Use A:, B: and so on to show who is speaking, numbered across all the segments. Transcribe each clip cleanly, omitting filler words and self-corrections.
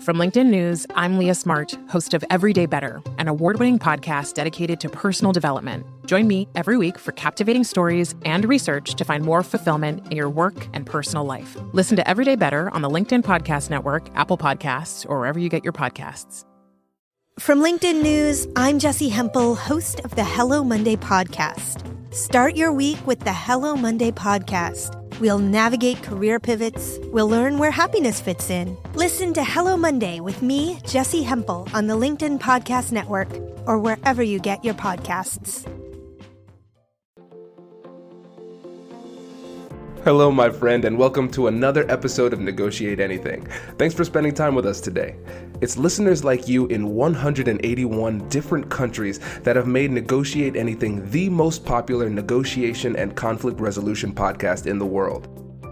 A: From LinkedIn News, I'm Leah Smart, host of Everyday Better, an award-winning podcast dedicated to personal development. Join me every week for captivating stories and research to find more fulfillment in your work and personal life. Listen to Everyday Better on the LinkedIn Podcast Network, Apple Podcasts, or wherever you get your podcasts.
B: From LinkedIn News, I'm Jessie Hempel, host of the Hello Monday podcast. Start your week with the Hello Monday podcast. We'll navigate career pivots. We'll learn where happiness fits in. Listen to Hello Monday with me, Jessie Hempel, on the LinkedIn Podcast Network or wherever you get your podcasts.
C: Hello, my friend, and welcome to another episode of Negotiate Anything. Thanks for spending time with us today. It's listeners like you in 181 different countries that have made Negotiate Anything the most popular negotiation and conflict resolution podcast in the world.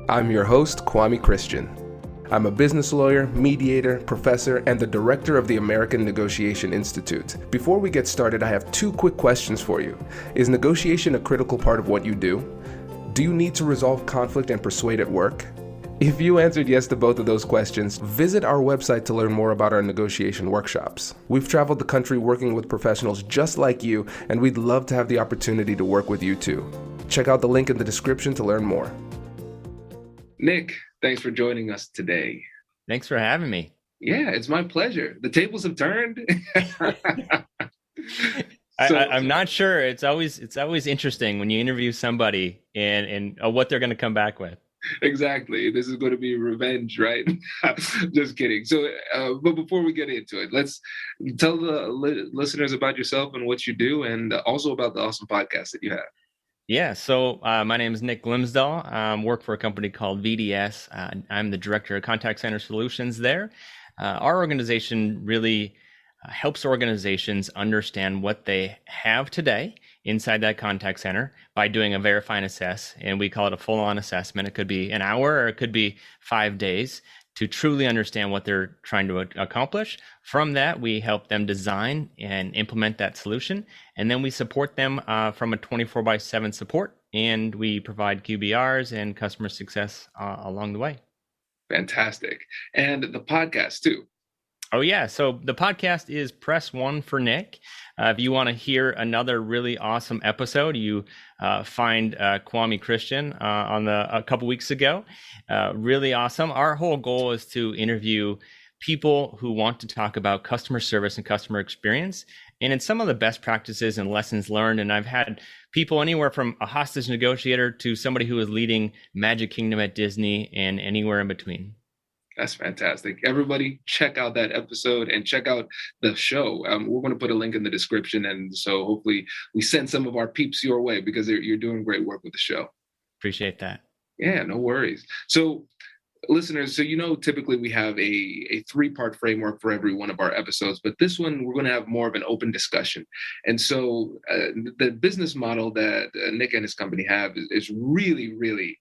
C: I'm your host, Kwame Christian. I'm a business lawyer, mediator, professor, and the director of the American Negotiation Institute. Before we get started, I have two quick questions for you. Is negotiation a critical part of what you do? Do you need to resolve conflict and persuade at work? If you answered yes to both of those questions, visit our website to learn more about our negotiation workshops. We've traveled the country working with professionals just like you, and we'd love to have the opportunity to work with you too. Check out the link in the description to learn more. Nick, thanks for joining us today.
D: Thanks for having me.
C: Yeah, it's my pleasure. The tables have turned.
D: I'm not sure. It's always interesting when you interview somebody and what they're going to come back with.
C: Exactly. This is going to be revenge, right? Just kidding. So, but before we get into it, let's tell the listeners about yourself and what you do, and also about the awesome podcast that you have.
D: Yeah. So my name is Nick Glimsdahl. I work for a company called VDS. I'm the director of contact center solutions there. Our organization really helps organizations understand what they have today inside that contact center by doing a verify and assess. And we call it a full-on assessment. It could be an hour or it could be 5 days to truly understand what they're trying to accomplish. From that, we help them design and implement that solution. And then we support them from a 24/7 support. And we provide QBRs and customer success along the way.
C: Fantastic. And the podcast too.
D: Oh, yeah. So the podcast is Press One for Nick. If you want to hear another really awesome episode, you find Kwame Christian on a couple weeks ago. Really awesome. Our whole goal is to interview people who want to talk about customer service and customer experience. And it's some of the best practices and lessons learned. And I've had people anywhere from a hostage negotiator to somebody who is leading Magic Kingdom at Disney and anywhere in between.
C: That's fantastic. Everybody check out that episode and check out the show. We're going to put a link in the description. And so hopefully we send some of our peeps your way because you're doing great work with the show.
D: Appreciate that.
C: Yeah, no worries. So listeners, typically we have a 3-part framework for every one of our episodes, but this one we're going to have more of an open discussion. And so the business model that Nick and his company have is really, really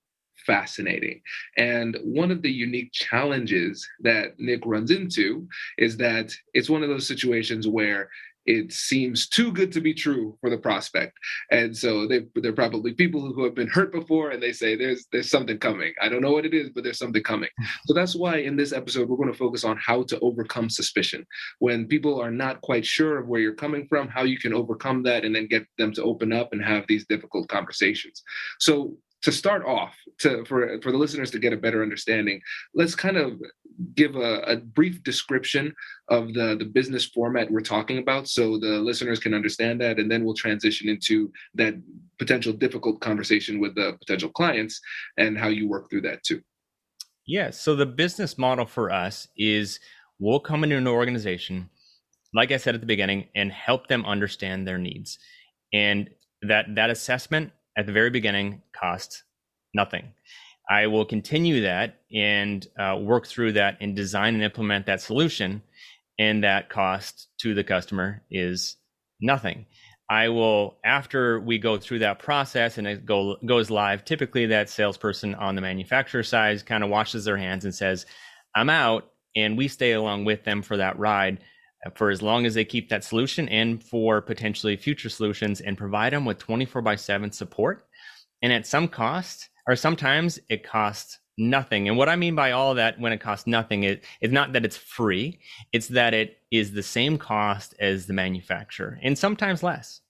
C: fascinating. And one of the unique challenges that Nick runs into is that it's one of those situations where it seems too good to be true for the prospect. And so they're probably people who have been hurt before, and they say, there's something coming. I don't know what it is, but there's something coming. So that's why in this episode, we're going to focus on how to overcome suspicion. When people are not quite sure of where you're coming from, how you can overcome that and then get them to open up and have these difficult conversations. So to start off, for the listeners to get a better understanding, let's kind of give a brief description of the business format we're talking about so the listeners can understand that, and then we'll transition into that potential difficult conversation with the potential clients and how you work through that too.
D: Yeah, so the business model for us is we'll come into an organization, like I said at the beginning, and help them understand their needs. And that assessment at the very beginning costs nothing. I will continue that and work through that and design and implement that solution. And that cost to the customer is nothing. I will, after we go through that process and it goes live, typically that salesperson on the manufacturer side kind of washes their hands and says, I'm out, and we stay along with them for that ride for as long as they keep that solution and for potentially future solutions, and provide them with 24/7 support. And at some cost, or sometimes it costs nothing. And what I mean by all of that, when it costs nothing, it's not that it's free, it's that it is the same cost as the manufacturer, and sometimes less.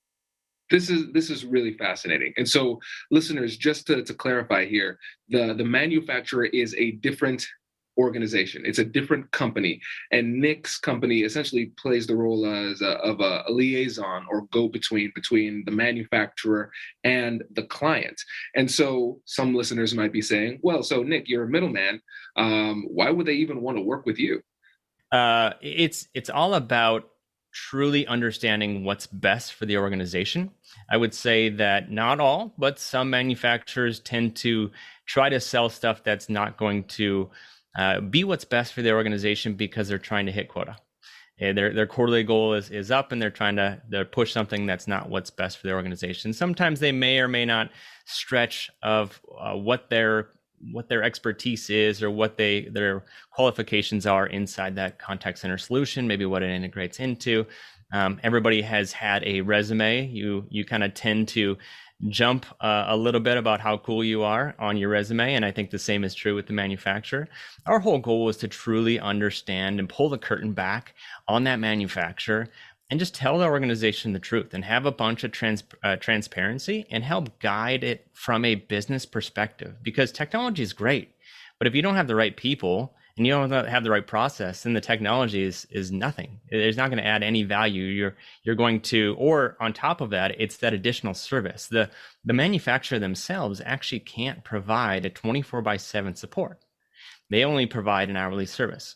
C: This is really fascinating. And so, listeners, just to clarify here, the manufacturer is a different organization. It's a different company, and Nick's company essentially plays the role as of a liaison or go-between between the manufacturer and the client. And so, some listeners might be saying, "Well, so Nick, you're a middleman. Why would they even want to work with you?"
D: It's all about truly understanding what's best for the organization. I would say that not all, but some manufacturers tend to try to sell stuff that's not going to be what's best for the organization because they're trying to hit quota. Their quarterly goal is up, and they're trying to push something that's not what's best for the organization. Sometimes they may or may not stretch of what their expertise is, or what their qualifications are inside that contact center solution, maybe what it integrates into. Everybody has had a resume. You kind of tend to jump a little bit about how cool you are on your resume, and I think the same is true with the manufacturer. Our whole goal was to truly understand and pull the curtain back on that manufacturer and just tell the organization the truth and have a bunch of transparency and help guide it from a business perspective. Because technology is great, but if you don't have the right people and you don't have the right process, then the technology is nothing. It's not going to add any value. You're going to, or on top of that, it's that additional service. The manufacturer themselves actually can't provide a 24/7 support. They only provide an hourly service.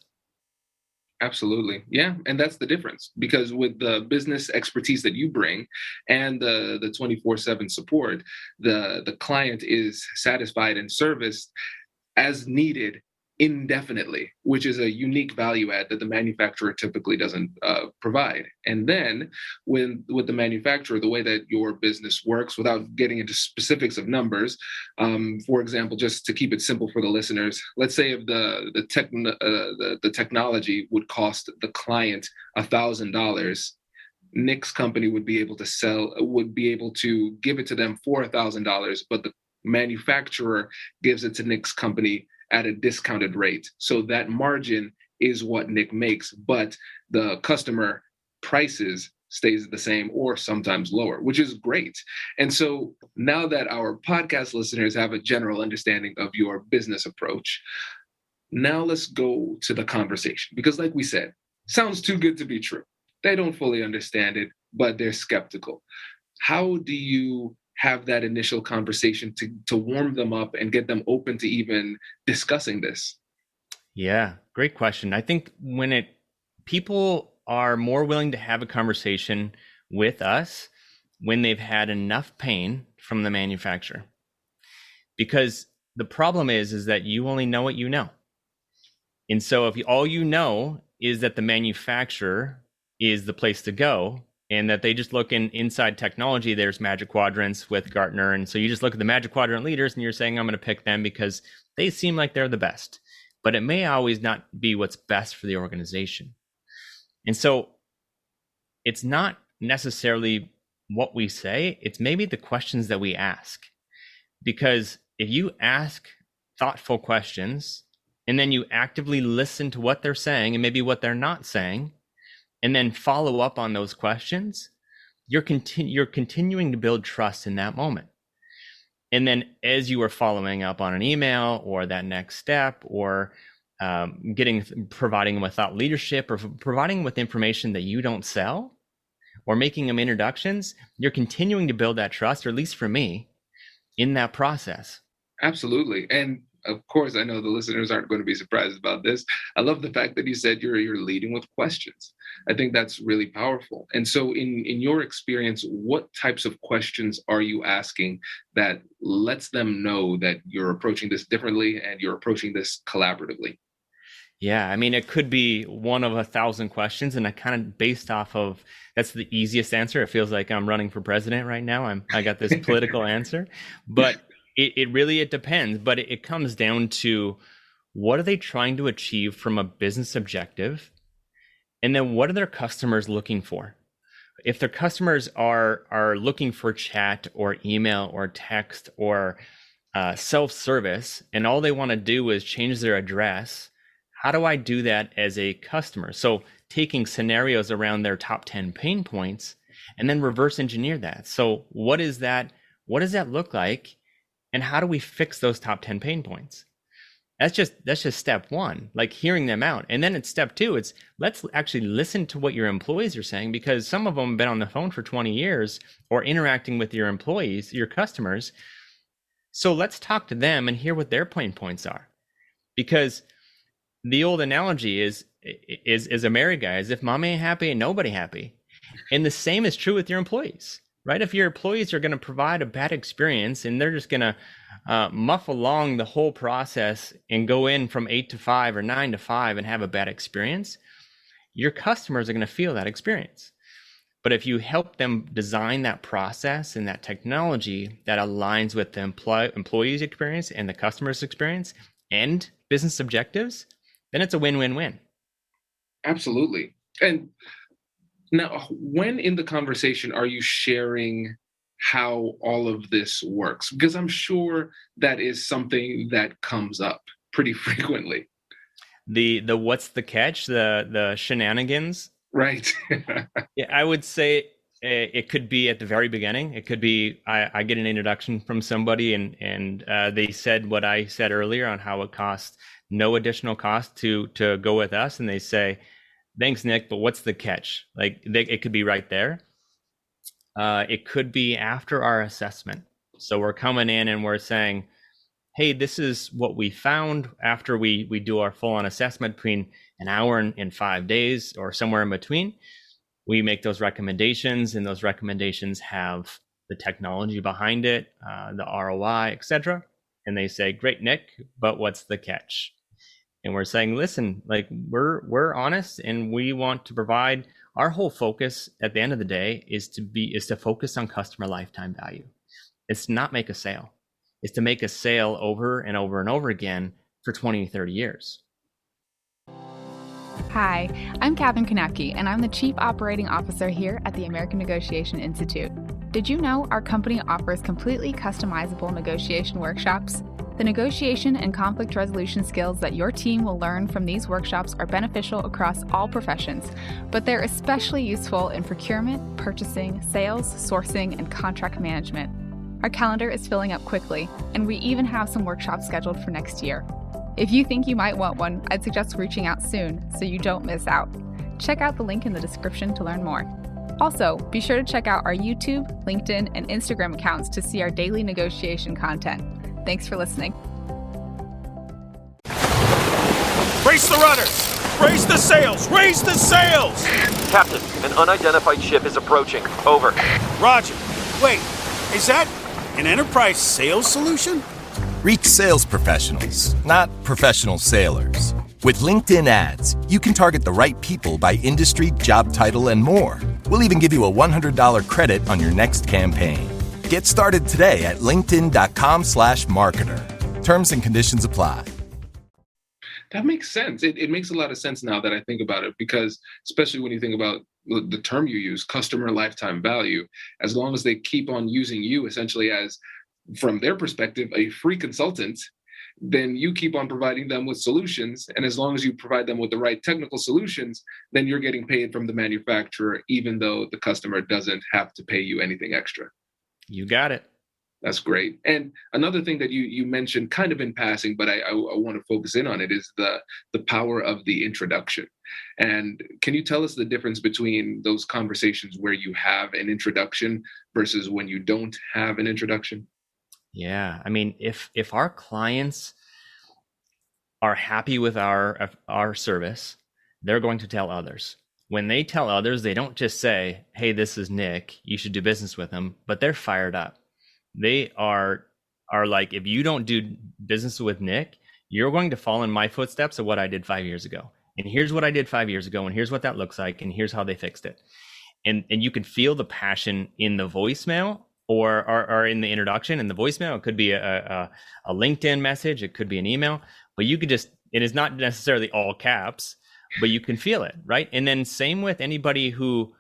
C: Absolutely. Yeah. And that's the difference, because with the business expertise that you bring and the 24/7 support, the client is satisfied and serviced as needed indefinitely, which is a unique value add that the manufacturer typically doesn't provide. And then with the manufacturer, the way that your business works, without getting into specifics of numbers, for example, just to keep it simple for the listeners, let's say if the technology would cost the client $1,000, Nick's company would be able to give it to them for $1,000, but the manufacturer gives it to Nick's company at a discounted rate. So that margin is what Nick makes, but the customer prices stays the same or sometimes lower, which is great. And so now that our podcast listeners have a general understanding of your business approach, now let's go to the conversation, because like we said, sounds too good to be true. They don't fully understand it, but they're skeptical. How do you have that initial conversation to warm them up and get them open to even discussing this?
D: Yeah, great question. I think people are more willing to have a conversation with us when they've had enough pain from the manufacturer. Because the problem is that you only know what you know. And so if all you know is that the manufacturer is the place to go, and that they just look inside technology, there's Magic Quadrants with Gartner. And so you just look at the Magic Quadrant leaders and you're saying, I'm going to pick them because they seem like they're the best. But it may always not be what's best for the organization. And so it's not necessarily what we say, it's maybe the questions that we ask. Because if you ask thoughtful questions and then you actively listen to what they're saying and maybe what they're not saying, and then follow up on those questions, you're continuing to build trust in that moment. And then as you are following up on an email or that next step, or providing them with thought leadership, or providing them with information that you don't sell, or making them introductions, you're continuing to build that trust, or at least for me, in that process.
C: Absolutely. And of course, I know the listeners aren't going to be surprised about this. I love the fact that you said you're leading with questions. I think that's really powerful. And so in your experience, what types of questions are you asking that lets them know that you're approaching this differently and you're approaching this collaboratively?
D: Yeah, I mean, it could be one of 1,000 questions, and I kind of based off of, that's the easiest answer. It feels like I'm running for president right now. I got this political answer, but it depends. But it comes down to, what are they trying to achieve from a business objective? And then what are their customers looking for? If their customers are looking for chat or email or text or self-service and all they want to do is change their address, how do I do that as a customer? So taking scenarios around their top 10 pain points and then reverse engineer that. So what does that look like? And how do we fix those top 10 pain points? That's just step one, like hearing them out. And then it's step two, it's let's actually listen to what your employees are saying, because some of them have been on the phone for 20 years or interacting with your employees, your customers. So let's talk to them and hear what their pain points are. Because the old analogy is a married guy, as if mom ain't happy and nobody happy. And the same is true with your employees, right? If your employees are going to provide a bad experience and they're just going to muff along the whole process and go in from 8 to 5 or 9 to 5 and have a bad experience, your customers are going to feel that experience. But if you help them design that process and that technology that aligns with the employee's experience and the customer's experience and business objectives, then it's a win-win-win.
C: Absolutely. And now, when in the conversation are you sharing how all of this works? Because I'm sure that is something that comes up pretty frequently.
D: The what's the catch? The shenanigans?
C: Right.
D: Yeah, I would say it could be at the very beginning. It could be I get an introduction from somebody and they said what I said earlier on how it costs no additional cost to go with us, and they say, "Thanks, Nick, but what's the catch?" Like it could be right there. It could be after our assessment. So we're coming in and we're saying, hey, this is what we found after we do our full-on assessment between an hour and 5 days or somewhere in between. We make those recommendations, and those recommendations have the technology behind it, the ROI, etc. And they say, great, Nick, but what's the catch? And we're saying, listen, like we're honest, and we want to provide our whole focus at the end of the day is to focus on customer lifetime value. It's not make a sale. It's to make a sale over and over and over again for 20, 30 years.
E: Hi, I'm Katherine Kanapke, and I'm the Chief Operating Officer here at the American Negotiation Institute. Did you know our company offers completely customizable negotiation workshops? The negotiation and conflict resolution skills that your team will learn from these workshops are beneficial across all professions, but they're especially useful in procurement, purchasing, sales, sourcing, and contract management. Our calendar is filling up quickly, and we even have some workshops scheduled for next year. If you think you might want one, I'd suggest reaching out soon so you don't miss out. Check out the link in the description to learn more. Also, be sure to check out our YouTube, LinkedIn, and Instagram accounts to see our daily negotiation content. Thanks for listening.
F: Brace the rudders! Raise the sails! Raise the sails!
G: Captain, an unidentified ship is approaching. Over.
F: Roger. Wait, is that an enterprise sales solution?
H: Reach sales professionals, not professional sailors. With LinkedIn ads, you can target the right people by industry, job title, and more. We'll even give you a $100 credit on your next campaign. Get started today at linkedin.com/marketer. Terms and conditions apply.
C: That makes sense. It makes a lot of sense now that I think about it, because especially when you think about the term you use, customer lifetime value, as long as they keep on using you essentially as, from their perspective, a free consultant, then you keep on providing them with solutions. And as long as you provide them with the right technical solutions, then you're getting paid from the manufacturer, even though the customer doesn't have to pay you anything extra.
D: You got it.
C: That's great. And another thing that you mentioned kind of in passing, but I want to focus in on it, is the power of the introduction. And can you tell us the difference between those conversations where you have an introduction versus when you don't have an introduction?
D: Yeah, I mean, if our clients are happy with our service, they're going to tell others. When they tell others, they don't just say, hey, this is Nick, you should do business with him, but they're fired up. They are like, if you don't do business with Nick, you're going to fall in my footsteps of what I did 5 years ago. And here's what I did 5 years ago, and here's what that looks like, and here's how they fixed it. And you can feel the passion in the voicemail or in the introduction. In the voicemail, it could be a LinkedIn message, it could be an email, but you could just, it is not necessarily all caps, but you can feel it, right? And then same with anybody who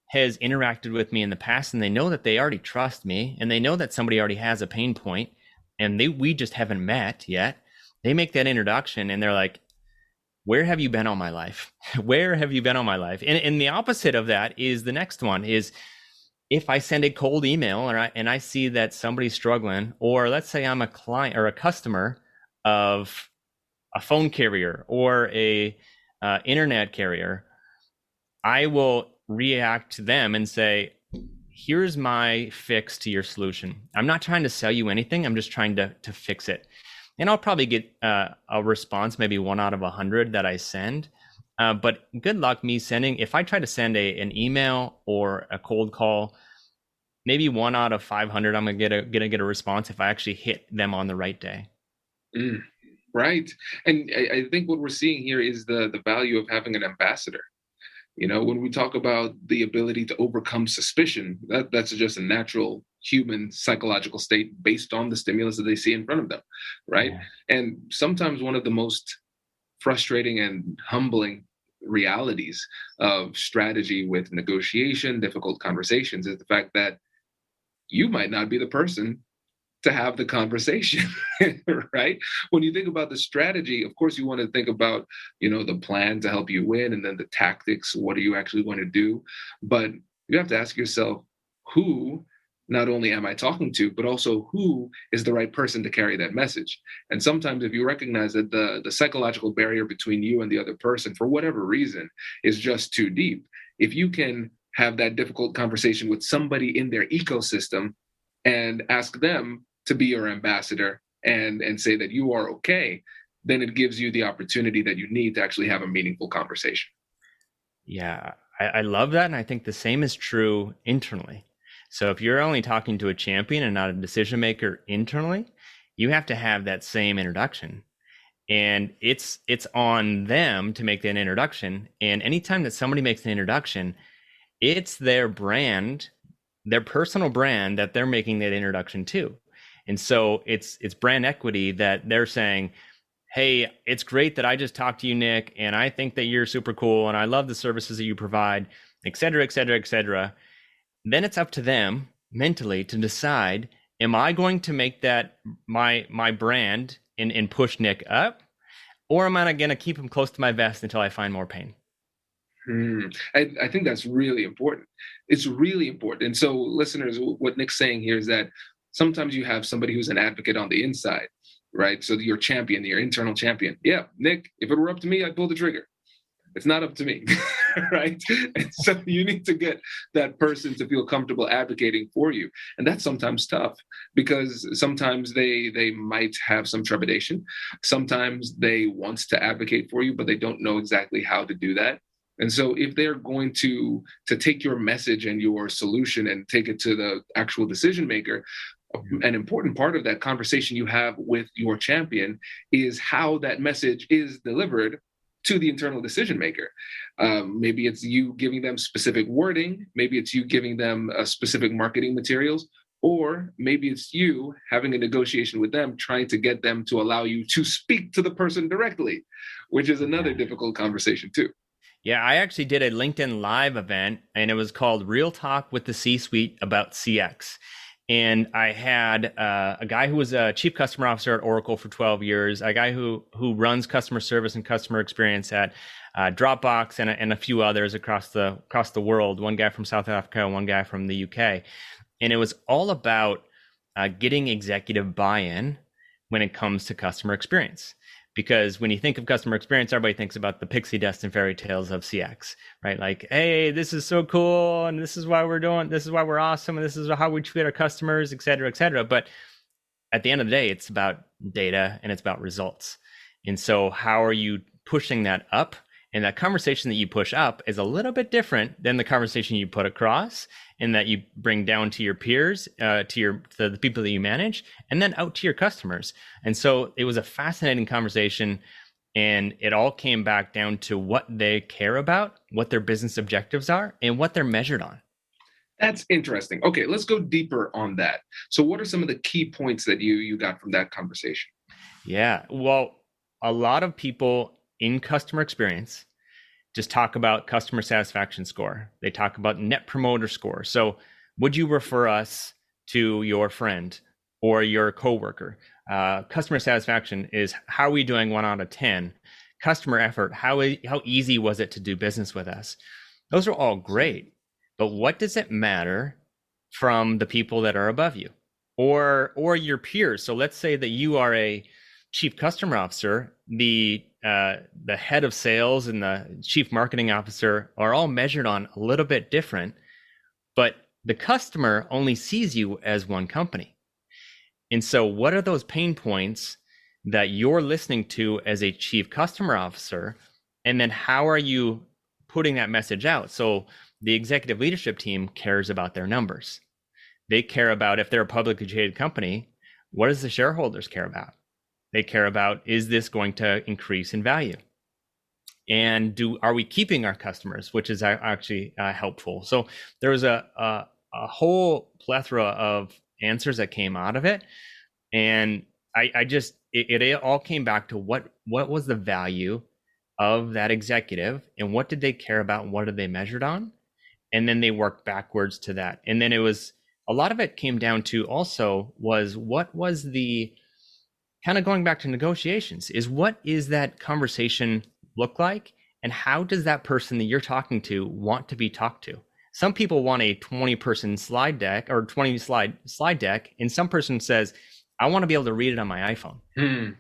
D: has interacted with me in the past, and they know that they already trust me, and they know that somebody already has a pain point, and we just haven't met yet. They make that introduction and they're like, where have you been all my life? Where have you been all my life? And the opposite of that is the next one is, if I send a cold email and I see that somebody's struggling, or let's say I'm a client or a customer of a phone carrier or a internet carrier, I will react to them and say, here's my fix to your solution. I'm not trying to sell you anything. I'm just trying to fix it. And I'll probably get a response, maybe 1 out of 100 that I send. But good luck me sending, if I try to send an email or a cold call, maybe 1 out of 500, I'm gonna get a response if I actually hit them on the right day.
C: Right. And I think what we're seeing here is the value of having an ambassador. When we talk about the ability to overcome suspicion, that's just a natural human psychological state based on the stimulus that they see in front of them, right? Yeah. And sometimes one of the most frustrating and humbling realities of strategy with negotiation, difficult conversations, is the fact that you might not be the person to have the conversation, right? When you think about the strategy, of course, you want to think about, the plan to help you win, and then the tactics. What are you actually going to do? But you have to ask yourself, who not only am I talking to, but also who is the right person to carry that message? And sometimes if you recognize that the psychological barrier between you and the other person, for whatever reason, is just too deep, if you can have that difficult conversation with somebody in their ecosystem and ask them to be your ambassador and say that you are okay, then it gives you the opportunity that you need to actually have a meaningful conversation.
D: Yeah, I love that. And I think the same is true internally. So if you're only talking to a champion and not a decision maker internally, you have to have that same introduction. And it's on them to make that introduction. And anytime that somebody makes an introduction, it's their brand, their personal brand that they're making that introduction to. And so it's brand equity that they're saying, hey, it's great that I just talked to you, Nick, and I think that you're super cool, and I love the services that you provide, et cetera, et cetera, et cetera. Then it's up to them mentally to decide, am I going to make that my brand and push Nick up, or am I going to keep him close to my vest until I find more pain?
C: I think that's really important. It's really important. And so, listeners, what Nick's saying here is that sometimes you have somebody who's an advocate on the inside, right? So your champion, your internal champion. Yeah, Nick, if it were up to me, I'd pull the trigger. It's not up to me, right? And so you need to get that person to feel comfortable advocating for you. And that's sometimes tough because sometimes they might have some trepidation. Sometimes they want to advocate for you, but they don't know exactly how to do that. And so if they're going to take your message and your solution and take it to the actual decision maker, an important part of that conversation you have with your champion is how that message is delivered to the internal decision maker. Maybe it's you giving them specific wording, maybe it's you giving them specific marketing materials, or maybe it's you having a negotiation with them, trying to get them to allow you to speak to the person directly, which is another difficult conversation too.
D: Yeah, I actually did a LinkedIn Live event, and it was called Real Talk with the C-Suite about CX. And I had a guy who was a chief customer officer at Oracle for 12 years, a guy who runs customer service and customer experience at Dropbox and a few others across the world. One guy from South Africa, one guy from the UK. And it was all about getting executive buy-in when it comes to customer experience. Because when you think of customer experience, everybody thinks about the pixie dust and fairy tales of CX, right? Like, hey, this is so cool, and this is why we're awesome, and this is how we treat our customers, et cetera, et cetera. But at the end of the day, it's about data and it's about results. And so how are you pushing that up? And that conversation that you push up is a little bit different than the conversation you put across and that you bring down to your peers, to the people that you manage, and then out to your customers. And so it was a fascinating conversation, and it all came back down to what they care about, what their business objectives are, and what they're measured on.
C: That's interesting. Okay, let's go deeper on that. So what are some of the key points that you got from that conversation?
D: Yeah, well, a lot of people in customer experience just talk about customer satisfaction score. They talk about net promoter score. So would you refer us to your friend? or your coworker. Customer satisfaction is, how are we doing 1 out of 10? Customer effort, how easy was it to do business with us? Those are all great, but what does it matter from the people that are above you or your peers? So let's say that you are a chief customer officer, the head of sales and the chief marketing officer are all measured on a little bit different, but the customer only sees you as one company. And so what are those pain points that you're listening to as a chief customer officer? And then how are you putting that message out? So the executive leadership team cares about their numbers. They care about, if they're a publicly traded company, what does the shareholders care about? They care about, is this going to increase in value? And are we keeping our customers, which is actually helpful. So there was a whole plethora of answers that came out of it. And it all came back to what was the value of that executive and what did they care about and what did they measured on? And then they worked backwards to that. And then a lot of it came down to also was, what was the, kind of going back to negotiations, is what is that conversation look like? And how does that person that you're talking to want to be talked to? Some people want a 20-person slide deck or 20 slide deck. And some person says, I want to be able to read it on my iPhone.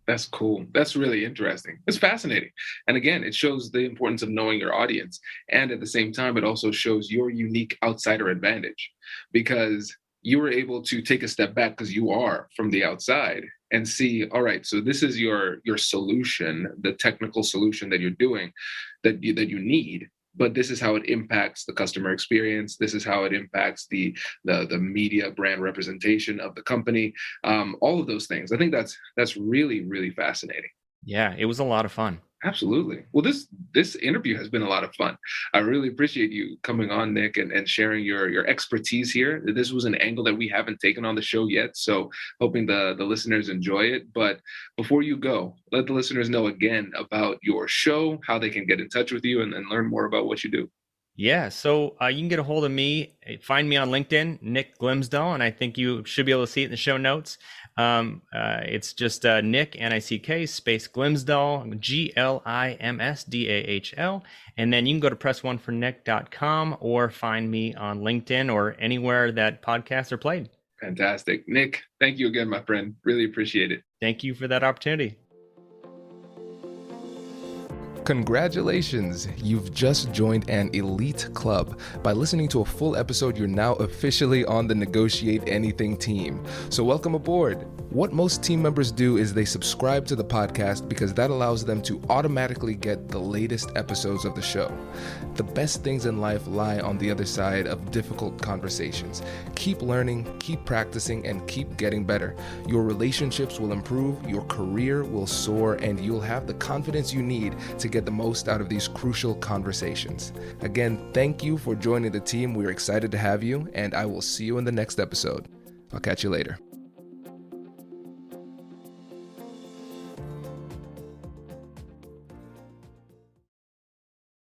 C: That's cool. That's really interesting. It's fascinating. And again, it shows the importance of knowing your audience. And at the same time, it also shows your unique outsider advantage, because you were able to take a step back because you are from the outside and see, all right, so this is your solution, the technical solution that you're doing that you need. But this is how it impacts the customer experience. This is how it impacts the media brand representation of the company. All of those things. I think that's really, really fascinating.
D: Yeah, it was a lot of fun.
C: Absolutely. Well, this interview has been a lot of fun. I really appreciate you coming on, Nick, and sharing your expertise here. This was an angle that we haven't taken on the show yet, so hoping the listeners enjoy it. But before you go, let the listeners know again about your show, how they can get in touch with you and learn more about what you do.
D: Yeah, so you can get a hold of me. Find me on LinkedIn, Nick Glimsdahl, and I think you should be able to see it in the show notes. It's just Nick, N-I-C-K, space Glimsdahl, Glimsdahl, and then you can go to pressonefornick.com or find me on LinkedIn or anywhere that podcasts are played.
C: Fantastic. Nick, thank you again, my friend. Really appreciate it.
D: Thank you for that opportunity.
I: Congratulations! You've just joined an elite club. By listening to a full episode, you're now officially on the Negotiate Anything team. So welcome aboard. What most team members do is they subscribe to the podcast because that allows them to automatically get the latest episodes of the show. The best things in life lie on the other side of difficult conversations. Keep learning, keep practicing, and keep getting better. Your relationships will improve, your career will soar, and you'll have the confidence you need to get the most out of these crucial conversations. Again, thank you for joining the team. We're excited to have you, and I will see you in the next episode. I'll catch you later.